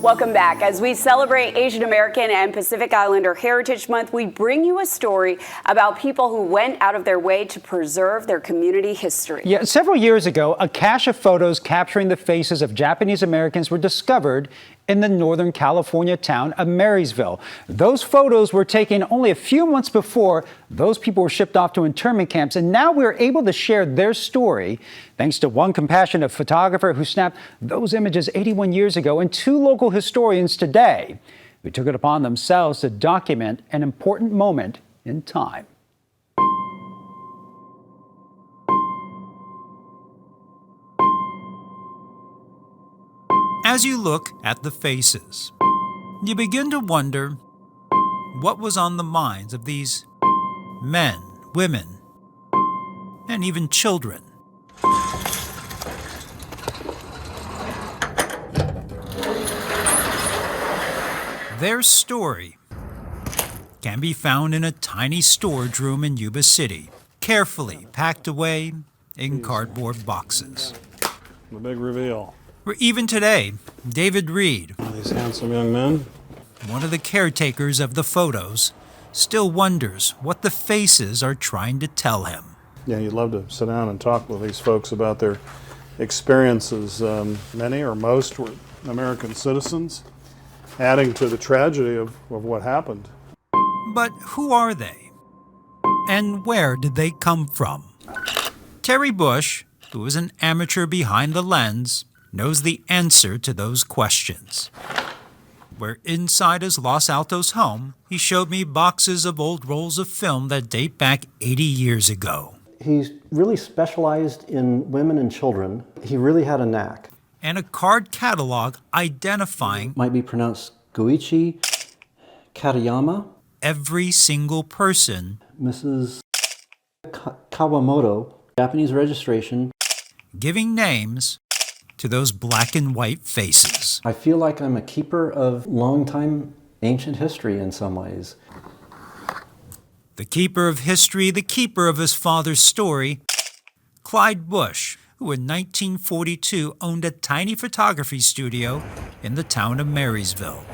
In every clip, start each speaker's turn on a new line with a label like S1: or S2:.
S1: Welcome back. As we celebrate Asian American and Pacific Islander Heritage Month, we bring you a story about people who went out of their way to preserve their community history.
S2: Yeah, several years ago, a cache of photos capturing the faces of Japanese Americans were discovered in the Northern California town of Marysville. Those photos were taken only a few months before those people were shipped off to internment camps, and now we're able to share their story thanks to one compassionate photographer who snapped those images 81 years ago and two local historians today who took it upon themselves to document an important moment in time.
S3: As you look at the faces, you begin to wonder what was on the minds of these men, women, and even children. Their story can be found in a tiny storage room in Yuba City, carefully packed away in cardboard boxes.
S4: The big reveal.
S3: Where even today, David Reed,
S4: These handsome young men.
S3: one of the caretakers of the photos, still wonders what the faces are trying to tell him.
S4: Yeah, you'd love to sit down and talk with these folks about their experiences. Many or most were American citizens, adding to the tragedy of what happened.
S3: But who are they? And where did they come from? Terry Bush, who is an amateur behind the lens, knows the answer to those questions. Where inside his Los Altos home, he showed me boxes of old rolls of film that date back 80 years ago.
S5: He really specialized in women and children. He really had a knack.
S3: And a card catalog identifying
S5: Might be pronounced Goichi Katayama,
S3: every single person,
S5: Mrs. Kawamoto, Japanese registration.
S3: giving names to those black and white faces.
S5: I feel like I'm a keeper of long-time ancient history in some ways.
S3: The keeper of history, the keeper of his father's story, Clyde Bush, who in 1942 owned a tiny photography studio in the town of Marysville.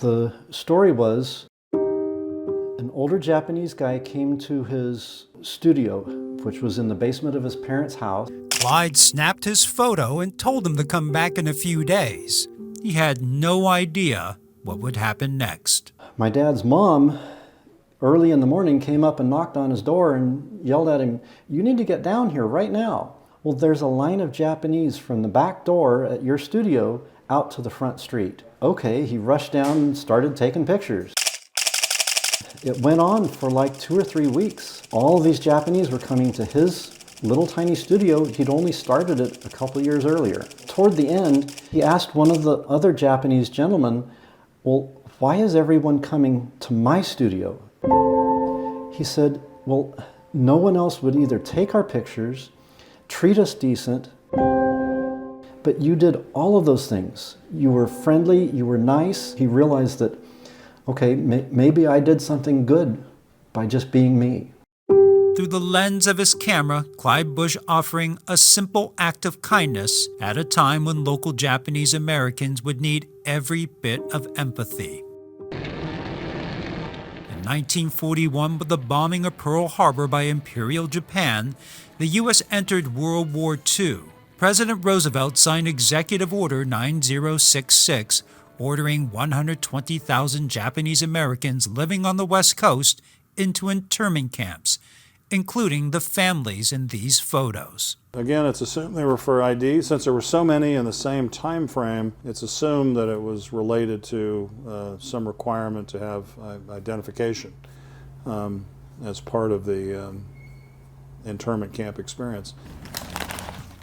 S5: The story was an older Japanese guy came to his studio, which was in the basement of his parents' house.
S3: Clyde snapped his photo and told him to come back in a few days. He had no idea what would happen next.
S5: My dad's mom, early in the morning, came up and knocked on his door and yelled at him, "You need to get down here right now." Well, there's a line of Japanese from the back door at your studio out to the front street. Okay, he rushed down and started taking pictures. It went on for like 2 or 3 weeks. All of these Japanese were coming to his little tiny studio. He'd only started it a couple years earlier. Toward the end, he asked one of the other Japanese gentlemen, "Well, why is everyone coming to my studio?" He said, "Well, no one else would either take our pictures, treat us decent, but you did all of those things. You were friendly, you were nice." He realized that, okay, maybe I did something good by just being me.
S3: Through the lens of his camera, Clyde Bush offering a simple act of kindness at a time when local Japanese Americans would need every bit of empathy. In 1941, with the bombing of Pearl Harbor by Imperial Japan, the U.S. entered World War II. President Roosevelt signed Executive Order 9066, ordering 120,000 Japanese Americans living on the West Coast into internment camps, including the families in these photos.
S4: Again, it's assumed they were for ID. Since there were so many in the same time frame, it's assumed that it was related to some requirement to have identification as part of the internment camp experience.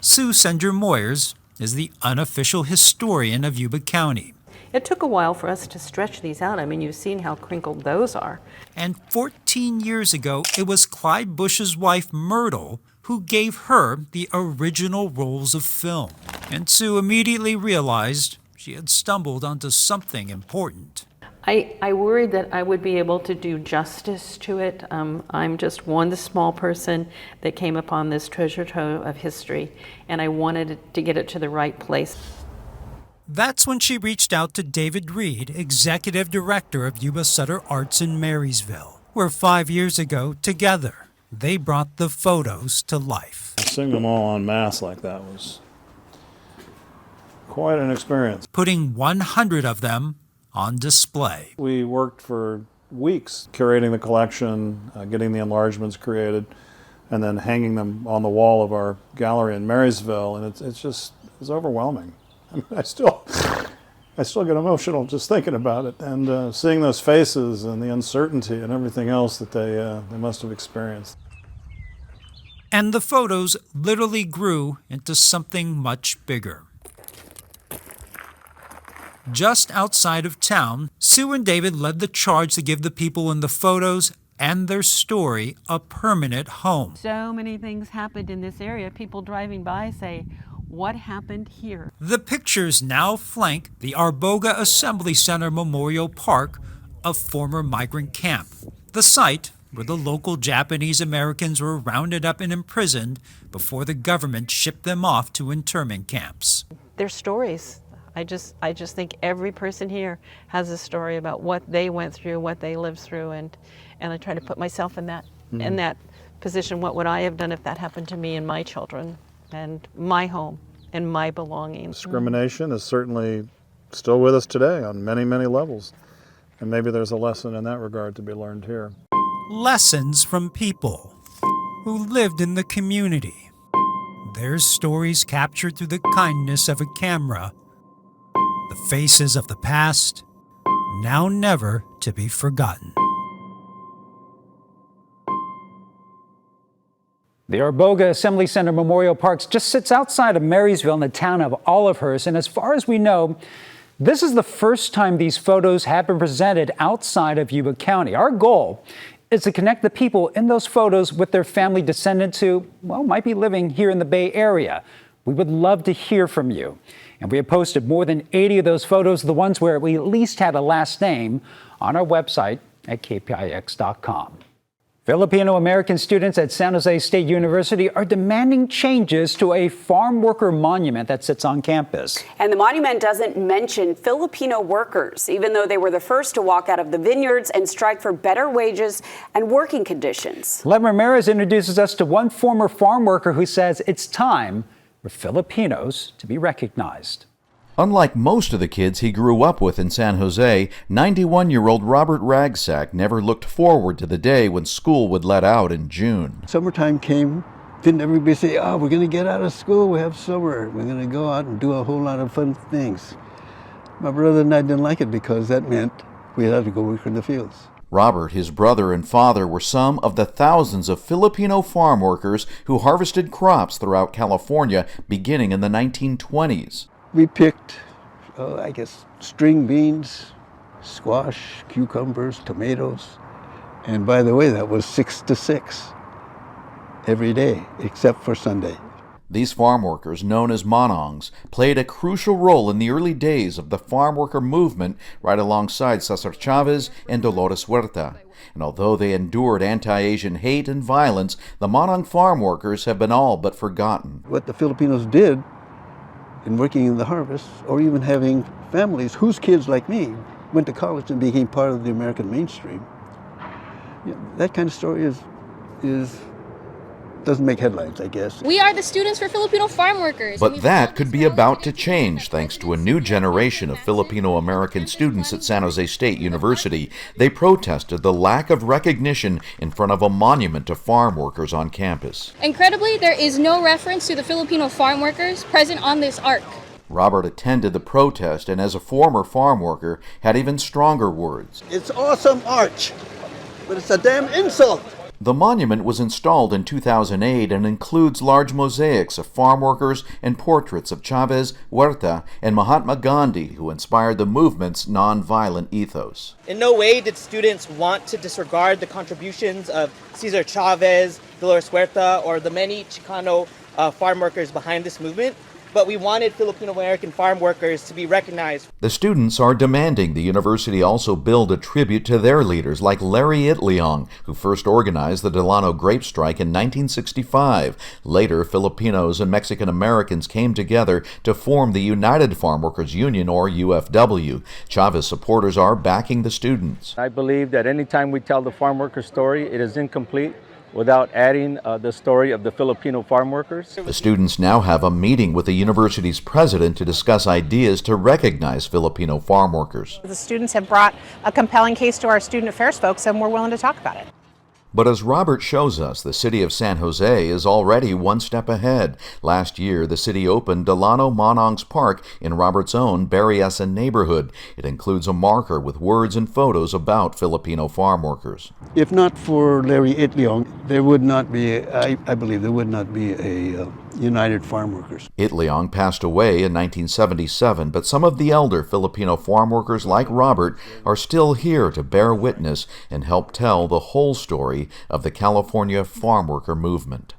S3: Sue Sender-Moyers is the unofficial historian of Yuba County.
S6: It took a while for us to stretch these out. I mean, you've seen how crinkled those are.
S3: And 14 years ago, it was Clyde Bush's wife, Myrtle, who gave her the original rolls of film. And Sue immediately realized she had stumbled onto something important.
S6: I worried that I would be able to do justice to it. I'm just one small person that came upon this treasure trove of history, and I wanted to get it to the right place.
S3: That's when she reached out to David Reed, executive director of Yuba Sutter Arts in Marysville, where 5 years ago, together, they brought the photos to life.
S4: Seeing them all en masse like that was quite an experience.
S3: Putting 100 of them on display.
S4: We worked for weeks curating the collection, getting the enlargements created, and then hanging them on the wall of our gallery in Marysville, and it's overwhelming. I mean, I still get emotional just thinking about it, and seeing those faces and the uncertainty and everything else that they must have experienced.
S3: And the photos literally grew into something much bigger. Just outside of town, Sue and David led the charge to give the people in the photos and their story a permanent home.
S6: So many things happened in this area. People driving by say, what happened here?
S3: The pictures now flank the Arboga Assembly Center Memorial Park, a former migrant camp, the site where the local Japanese Americans were rounded up and imprisoned before the government shipped them off to internment camps.
S6: Their stories. I just think every person here has a story about what they went through, what they lived through, and I try to put myself in that position. What would I have done if that happened to me and my children and my home and my belongings?
S4: Discrimination is certainly still with us today on many, many levels, and maybe there's a lesson in that regard to be learned here.
S3: Lessons from people who lived in the community. Their stories captured through the kindness of a camera. The faces of the past, now never to be forgotten.
S2: The Arboga Assembly Center Memorial Park just sits outside of Marysville in the town of Olivehurst, and as far as we know, this is the first time these photos have been presented outside of Yuba County. Our goal is to connect the people in those photos with their family descendants who, well, might be living here in the Bay Area. We would love to hear from you. And we have posted more than 80 of those photos, the ones where we at least had a last name, on our website at kpix.com. Filipino American students at San Jose State University are demanding changes to a farm worker monument that sits on campus.
S1: And the monument doesn't mention Filipino workers, even though they were the first to walk out of the vineyards and strike for better wages and working conditions.
S2: Len Ramirez introduces us to one former farm worker who says it's time for Filipinos to be recognized.
S7: Unlike most of the kids he grew up with in San Jose, 91-year-old Robert Ragsack never looked forward to the day when school would let out in June.
S8: Summertime came, didn't everybody say, oh, we're going to get out of school, we have summer, we're going to go out and do a whole lot of fun things. My brother and I didn't like it because that meant we had to go work in the fields.
S7: Robert, his brother, and father were some of the thousands of Filipino farm workers who harvested crops throughout California beginning in the 1920s.
S8: We picked, string beans, squash, cucumbers, tomatoes. And by the way, that was 6 to 6 every day, except for Sunday.
S7: These farm workers, known as manongs, played a crucial role in the early days of the farm worker movement right alongside Cesar Chavez and Dolores Huerta. And although they endured anti-Asian hate and violence, the manong farm workers have been all but forgotten.
S8: What the Filipinos did in working in the harvest, or even having families whose kids, like me, went to college and became part of the American mainstream, that kind of story doesn't make headlines, I guess.
S9: We are the students for Filipino farm workers.
S7: But that could be about to change thanks to a new generation of Filipino American students at San Jose State University. They protested the lack of recognition in front of a monument to farm workers on campus.
S9: Incredibly, there is no reference to the Filipino farm workers present on this arc.
S7: Robert attended the protest and, as a former farm worker, had even stronger words.
S8: It's awesome arch, but it's a damn insult.
S7: The monument was installed in 2008 and includes large mosaics of farm workers and portraits of Chavez, Huerta, and Mahatma Gandhi, who inspired the movement's nonviolent ethos.
S10: In no way did students want to disregard the contributions of Cesar Chavez, Dolores Huerta, or the many Chicano farm workers behind this movement. but we wanted Filipino-American farm workers to be recognized.
S7: The students are demanding the university also build a tribute to their leaders like Larry Itliong, who first organized the Delano grape strike in 1965. Later, Filipinos and Mexican Americans came together to form the United Farm Workers Union, or UFW. Chavez supporters are backing the students.
S11: I believe that anytime we tell the farm worker story, it is incomplete without adding the story of the Filipino farm workers.
S7: The students now have a meeting with the university's president to discuss ideas to recognize Filipino farm workers.
S12: The students have brought a compelling case to our student affairs folks, and we're willing to talk about it.
S7: But as Robert shows us, the city of San Jose is already one step ahead. Last year, the city opened Delano Monongs Park in Robert's own Berryessa neighborhood. It includes a marker with words and photos about Filipino farm workers.
S8: If not for Larry Itliong, there would not be, I believe, there would not be a United Farm Workers.
S7: Itliong passed away in 1977, but some of the elder Filipino farm workers like Robert are still here to bear witness and help tell the whole story of the California farm worker movement.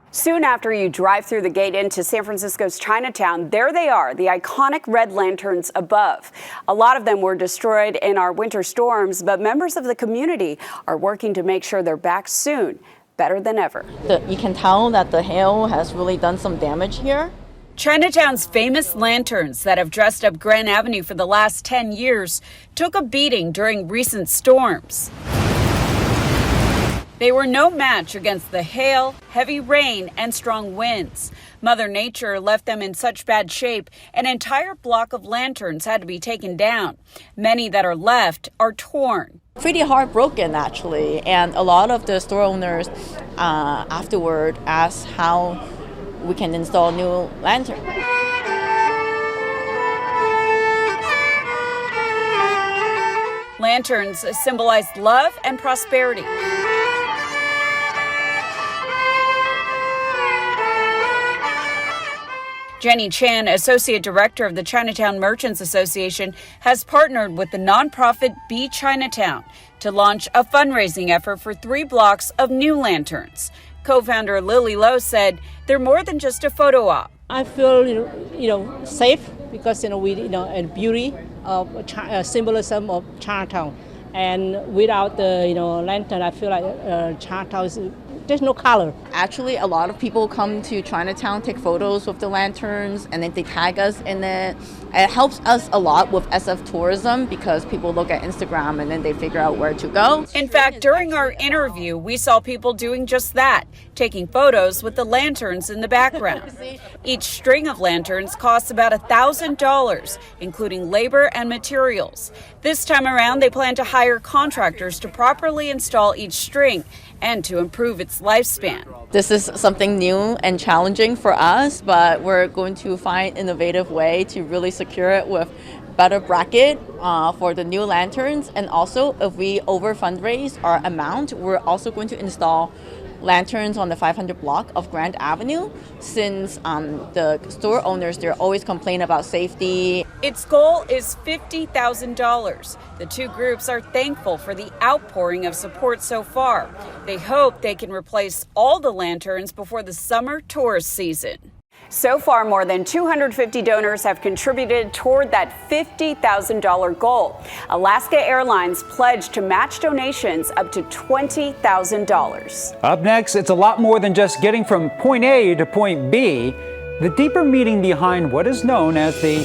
S1: Soon after you drive through the gate into San Francisco's Chinatown, there they are, the iconic red lanterns above. A lot of them were destroyed in our winter storms, but members of the community are working to make sure they're back soon, better than ever.
S13: You can tell that the hail has really done some damage here.
S1: Chinatown's famous lanterns that have dressed up Grand Avenue for the last 10 years took a beating during recent storms. They were no match against the hail, heavy rain, and strong winds. Mother Nature left them in such bad shape, an entire block of lanterns had to be taken down. Many that are left are torn.
S13: Pretty heartbroken, actually, and a lot of the store owners afterward asked how we can install new lanterns.
S1: Lanterns symbolized love and prosperity. Jenny Chan, Associate Director of the Chinatown Merchants Association, has partnered with the nonprofit Be Chinatown to launch a fundraising effort for 3 blocks of new lanterns. Co-founder Lily Lowe said they're more than just a photo op.
S14: I feel safe because and beauty of symbolism of Chinatown, and without the lantern, I feel like Chinatown is. There's no color.
S13: Actually, a lot of people come to Chinatown, take photos with the lanterns, and then they tag us in it. It helps us a lot with SF tourism because people look at Instagram and then they figure out where to go.
S1: In fact, during our interview, we saw people doing just that, taking photos with the lanterns in the background. Each string of lanterns costs about $1,000, including labor and materials. This time around, they plan to hire contractors to properly install each string and to improve its lifespan.
S13: This is something new and challenging for us, but we're going to find an innovative way to really secure it with better bracket for the new lanterns. And also, if we over fundraise our amount, we're also going to install lanterns on the 500 block of Grand Avenue, since the store owners, they're always complain about safety.
S1: Its goal is $50,000. The two groups are thankful for the outpouring of support so far. They hope they can replace all the lanterns before the summer tourist season. So far, more than 250 donors have contributed toward that $50,000 goal. Alaska Airlines pledged to match donations up to $20,000.
S2: Up next, it's a lot more than just getting from point A to point B. The deeper meaning behind what is known as the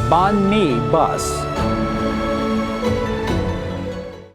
S2: Banh Mi bus.